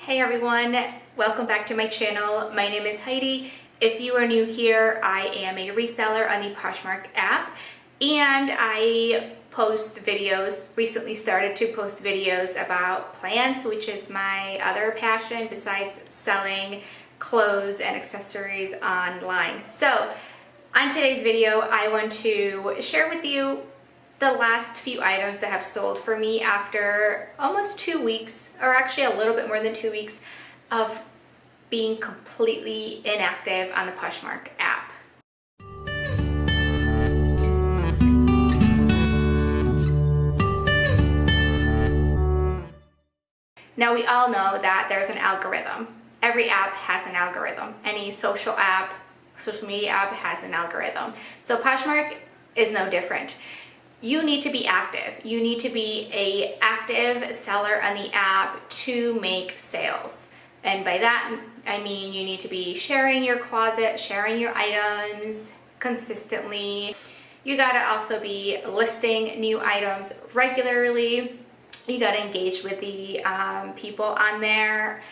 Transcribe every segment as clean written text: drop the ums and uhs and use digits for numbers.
Hey everyone, welcome back to my channel. My name is Heidi. If you are new here, I am a reseller on the Poshmark app and I post videos, recently started to post videos about plants, which is my other passion besides selling clothes and accessories online. So on today's video, I want to share with you the last few items that have sold for me after almost 2 weeks, or actually a little bit more than 2 weeks of being completely inactive on the Poshmark app. Now we all know that there's an algorithm. Every app has an algorithm. Any social media app has an algorithm. So Poshmark is no different. You need to be active. You need to be an active seller on the app to make sales. And by that, I mean you need to be sharing your closet, sharing your items consistently. You gotta also be listing new items regularly. You gotta engage with the people on there.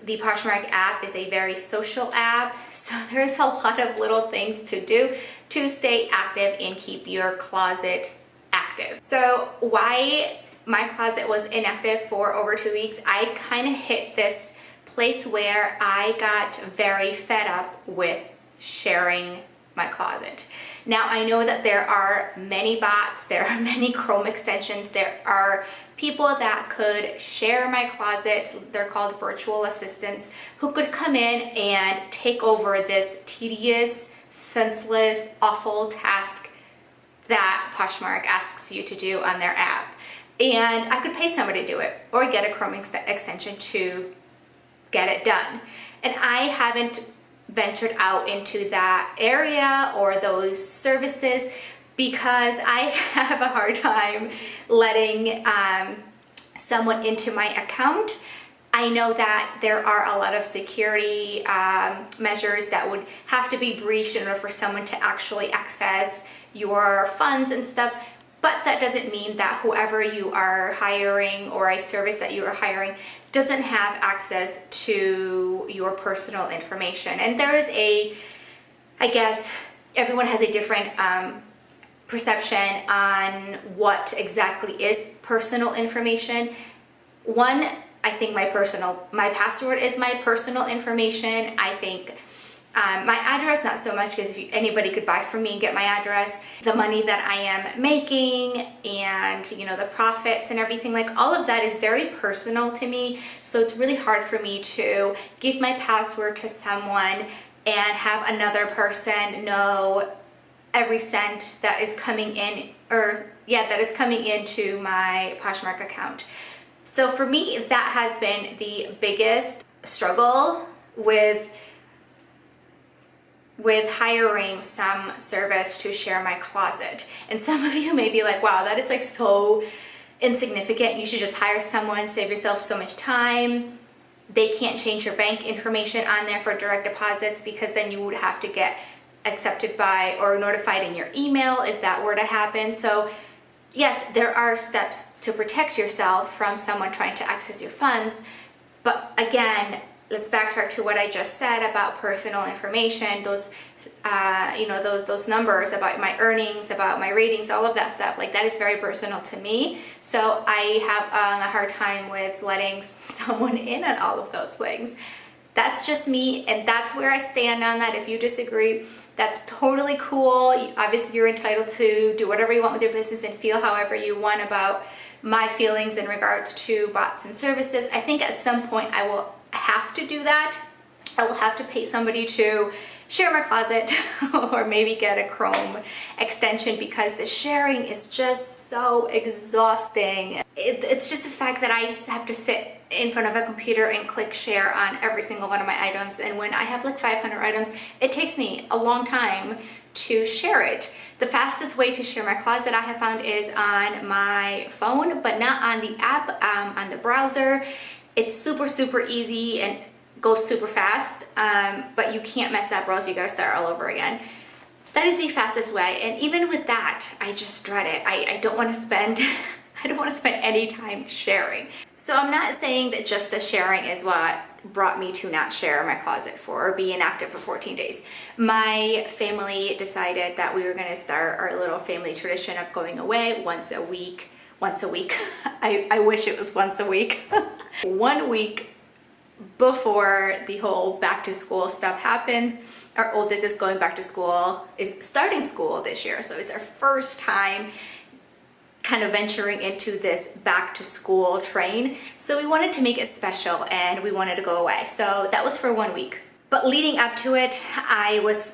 The Poshmark app is a very social app, so there's a lot of little things to do to stay active and keep your closet active. So why my closet was inactive for over 2 weeks, I kind of hit this place where I got very fed up with sharing my closet. Now I know that there are many bots, there are many Chrome extensions, there are people that could share my closet, they're called virtual assistants, who could come in and take over this tedious, senseless, awful task that Poshmark asks you to do on their app. And I could pay somebody to do it or get a Chrome extension to get it done. And I haven't ventured out into that area or those services because I have a hard time letting someone into my account. I know that there are a lot of security measures that would have to be breached in order for someone to actually access your funds and stuff, but that doesn't mean that whoever you are hiring or a service that you are hiring doesn't have access to your personal information. And there is I guess everyone has a different perception on what exactly is personal information. One, I think my password is my personal information. I think my address, not so much, because anybody could buy from me and get my address. The money that I am making and, you know, the profits and everything, like all of that is very personal to me. So it's really hard for me to give my password to someone and have another person know every cent that is coming in, that is coming into my Poshmark account. So for me, that has been the biggest struggle with hiring some service to share my closet. And some of you may be like, wow, that is like so insignificant. You should just hire someone, save yourself so much time. They can't change your bank information on there for direct deposits, because then you would have to get accepted by or notified in your email if that were to happen. So yes, there are steps to protect yourself from someone trying to access your funds. But again, let's backtrack to what I just said about personal information, those numbers about my earnings, about my ratings, all of that stuff, like that is very personal to me. So I have a hard time with letting someone in on all of those things. That's just me, and that's where I stand on that. If you disagree, that's totally cool. Obviously, you're entitled to do whatever you want with your business and feel however you want about my feelings in regards to bots and services. I think at some point I will have to do that. I will have to pay somebody to share my closet or maybe get a Chrome extension, because the sharing is just so exhausting. It's just the fact that I have to sit in front of a computer and click share on every single one of my items, and when I have like 500 items, it takes me a long time to share it. The fastest way to share my closet I have found is on my phone, but not on the app, on the browser. It's super easy and goes super fast, but you can't mess that browser, you gotta start all over again. That is the fastest way, and even with that, I just dread it. I don't want to spend I don't want to spend any time sharing. So I'm not saying that just the sharing is what brought me to not share my closet for or be inactive for 14 days. My family decided that we were going to start our little family tradition of going away once a week. I wish it was once a week. 1 week before the whole back to school stuff happens. Our oldest is going back to school, is starting school this year. So it's our first time kind of venturing into this back to school train. So we wanted to make it special and we wanted to go away. So that was for 1 week. But leading up to it, I was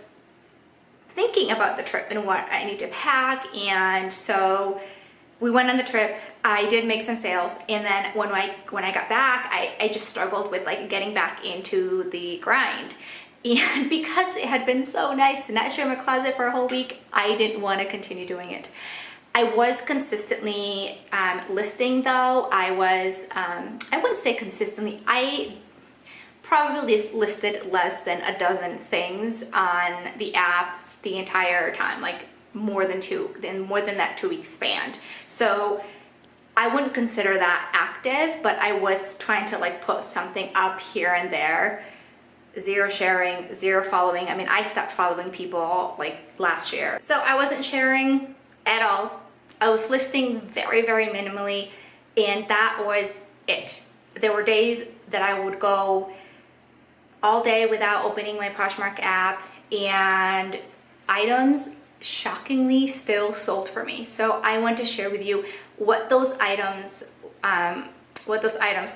thinking about the trip and what I need to pack. And so we went on the trip. I did make some sales. And then when I got back, I just struggled with like getting back into the grind. And because it had been so nice to not share my closet for a whole week, I didn't want to continue doing it. I was consistently listing though. I wouldn't say consistently. I probably listed less than a dozen things on the app the entire time, like more than that 2 week span. So I wouldn't consider that active, but I was trying to like put something up here and there. Zero sharing, zero following. I mean, I stopped following people like last year. So I wasn't sharing at all. I was listing very, very minimally, and that was it. There were days that I would go all day without opening my Poshmark app, and items shockingly still sold for me. So I want to share with you what those items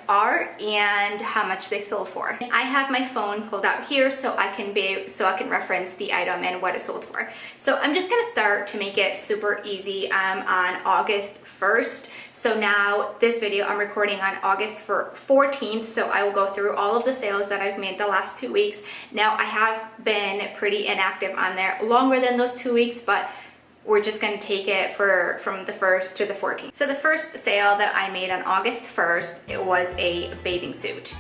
are and how much they sold for. I have my phone pulled out here so I can reference the item and what it sold for. So I'm just gonna start to make it super easy on August 1st. So now this video I'm recording on August 14th, so I will go through all of the sales that I've made the last 2 weeks. Now I have been pretty inactive on there longer than those 2 weeks, but we're just going to take it from the 1st to the 14th. So the first sale that I made on August 1st, it was a bathing suit.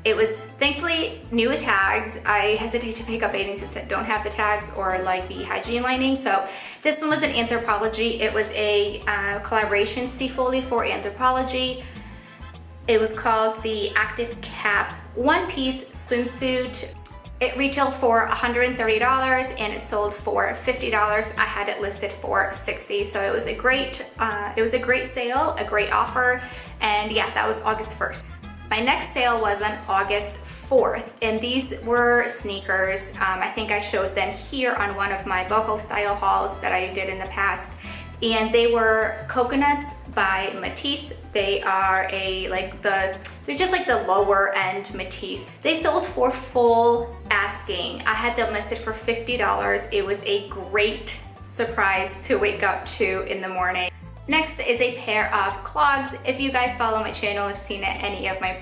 It was thankfully new with tags. I hesitate to pick up bathing suits that don't have the tags or like the hygiene lining. So this one was an Anthropologie. It was a collaboration Foley for Anthropologie. It was called the Active Cap one-piece swimsuit. It retailed for $130 and it sold for $50. I had it listed for $60, so it was a great sale, a great offer, and yeah, that was August 1st. My next sale was on August 4th, and these were sneakers. I think I showed them here on one of my boho style hauls that I did in the past, and they were Coconuts by Matisse. They are they're just like the lower end Matisse. They sold for full asking. I had them listed for $50. It was a great surprise to wake up to in the morning. Next is a pair of clogs. If you guys follow my channel, have seen any of my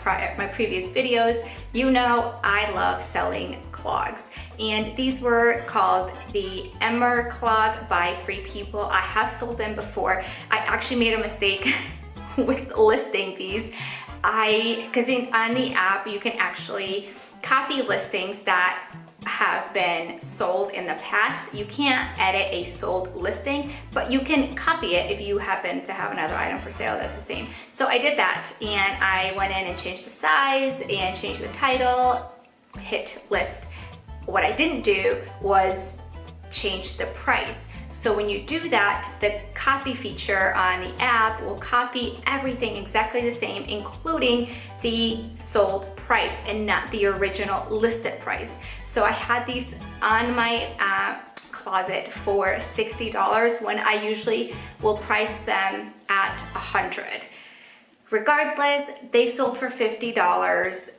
previous videos, you know I love selling clogs. And these were called the Emmer Clog by Free People. I have sold them before. I actually made a mistake with listing these. Because on the app, you can actually copy listings that have been sold in the past. You can't edit a sold listing, but you can copy it if you happen to have another item for sale that's the same. So I did that, and I went in and changed the size and changed the title, hit list. What I didn't do was change the price. So when you do that, the copy feature on the app will copy everything exactly the same, including the sold price and not the original listed price. So I had these on my closet for $60 when I usually will price them at $100. Regardless, they sold for $50.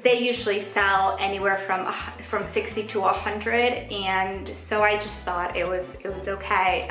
They usually sell anywhere from 60 to 100, and so I just thought it was okay.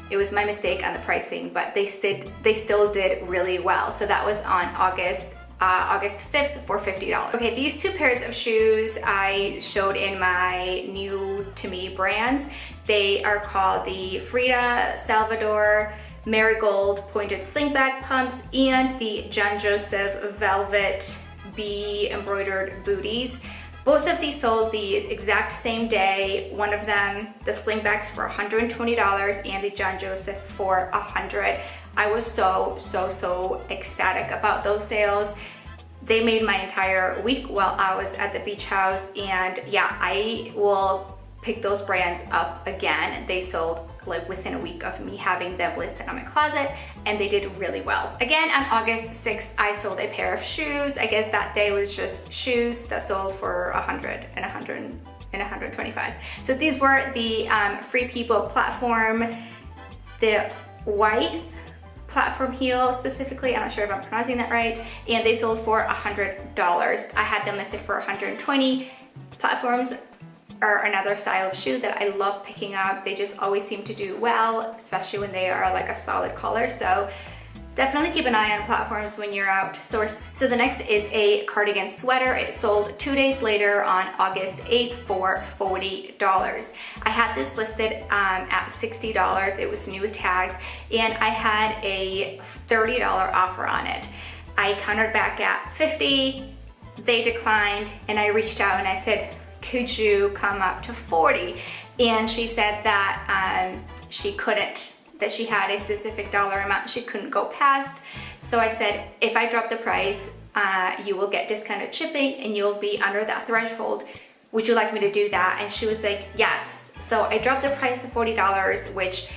It was my mistake on the pricing, but they still did really well. So that was on August 5th for $50. Okay, these two pairs of shoes I showed in my new to me brands. They are called the Frida Salvador Marigold Pointed Slingback Pumps and the John Joseph Velvet Bee Embroidered Booties. Both of these sold the exact same day. One of them, the slingbacks, for $120 and the John Joseph for $100. I was so ecstatic about those sales. They made my entire week while I was at the beach house, and yeah, I will pick those brands up again. They sold like within a week of me having them listed on my closet, and they did really well. Again, on August 6th, I sold a pair of shoes. I guess that day was just shoes that sold for $100 and $125. So these were the Free People platform, the white platform heel specifically, I'm not sure if I'm pronouncing that right, and they sold for $100. I had them listed for $120. Platforms are another style of shoe that I love picking up. They just always seem to do well, especially when they are like a solid color. So definitely keep an eye on platforms when you're out to source. So the next is a cardigan sweater. It sold 2 days later on August 8th for $40. I had this listed at $60. It was new with tags, and I had a $30 offer on it. I countered back at $50. They declined, and I reached out and I said, could you come up to $40? And she said that she couldn't, that she had a specific dollar amount she couldn't go past. So I said, if I drop the price, you will get discounted shipping and you'll be under that threshold. Would you like me to do that? And she was like, yes. So I dropped the price to $40, which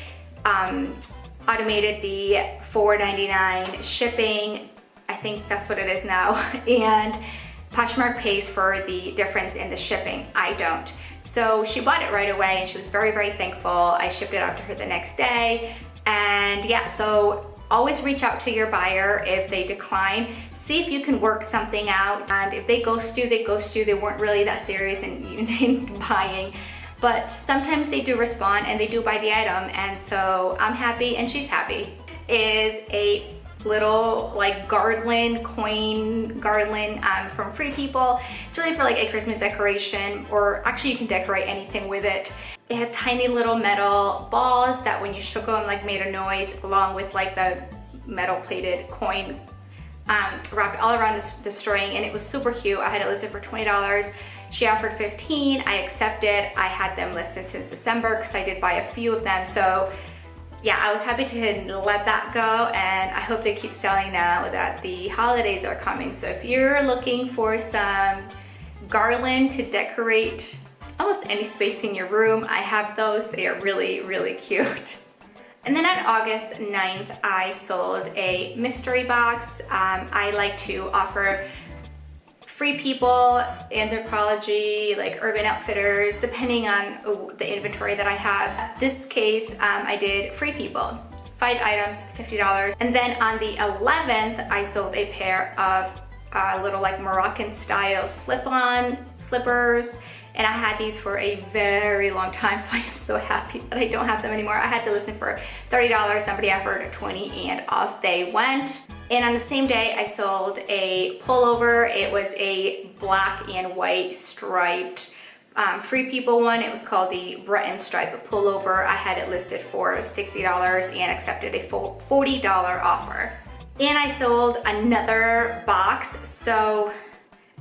automated the $4.99 shipping. I think that's what it is now. And Poshmark pays for the difference in the shipping. I don't. So she bought it right away, and she was very thankful. I shipped it out to her the next day. And yeah, so always reach out to your buyer if they decline. See if you can work something out. And if they ghost you, they ghost you. They weren't really that serious in buying. But sometimes they do respond and they do buy the item. And so I'm happy and she's happy. Is a little like coin garland from Free People. It's really for like a Christmas decoration, or actually you can decorate anything with it. It had tiny little metal balls that when you shook them like made a noise, along with like the metal plated coin wrapped all around the string, and it was super cute. I had it listed for $20. She offered $15. I accepted. I had them listed since December because I did buy a few of them. So yeah, I was happy to let that go, and I hope they keep selling now that the holidays are coming. So if you're looking for some garland to decorate almost any space in your room, I have those. They are really cute. And then on August 9th, I sold a mystery box. I like to offer Free People, Anthropologie, like Urban Outfitters, depending on the inventory that I have. This case, I did Free People, 5 items, $50. And then on the 11th, I sold a pair of little like Moroccan style slip-on slippers. And I had these for a very long time, so I am so happy that I don't have them anymore. I had to listen for $30, somebody offered $20, and off they went. And on the same day, I sold a pullover. It was a black and white striped Free People one. It was called the Breton stripe pullover. I had it listed for $60 and accepted a full $40 offer. And I sold another box.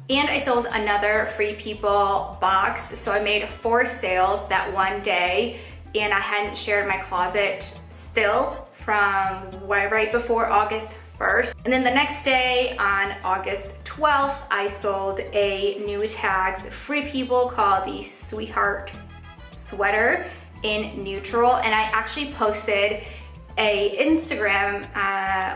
And I sold another Free People box. So I made 4 sales that one day, and I hadn't shared my closet still from right before August 1st. And then the next day on August 12th, I sold a new tags Free People called the Sweetheart Sweater in neutral. And I actually posted a Instagram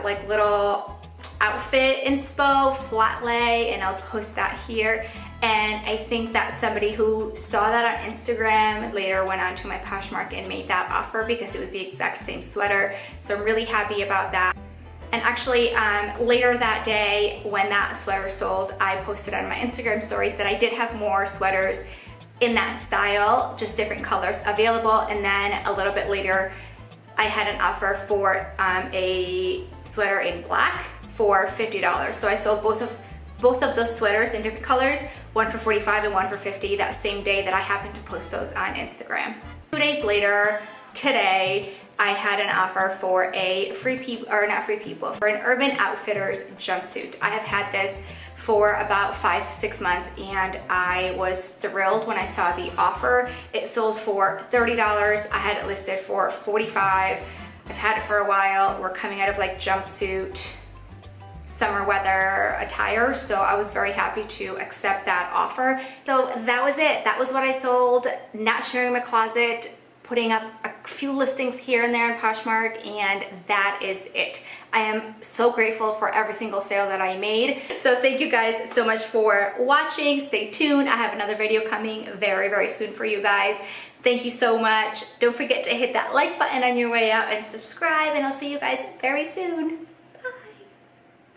like little outfit inspo flat lay, and I'll post that here. And I think that somebody who saw that on Instagram later went on to my Poshmark and made that offer because it was the exact same sweater. So I'm really happy about that. And actually later that day when that sweater sold, I posted on my Instagram stories that I did have more sweaters in that style, just different colors available. And then a little bit later, I had an offer for a sweater in black for $50. So I sold both of those sweaters in different colors, one for $45 and one for $50 that same day that I happened to post those on Instagram. 2 days later, today, I had an offer for a for an Urban Outfitters jumpsuit. I have had this for about 5-6 months, and I was thrilled when I saw the offer. It sold for $30. I had it listed for $45. I've had it for a while. We're coming out of like jumpsuit, summer weather attire, so I was very happy to accept that offer. So that was it. That was what I sold. Not sharing my closet, putting up a few listings here and there in Poshmark, and that is it. I am so grateful for every single sale that I made. So thank you guys so much for watching. Stay tuned. I have another video coming very, very soon for you guys. Thank you so much. Don't forget to hit that like button on your way out and subscribe, and I'll see you guys very soon.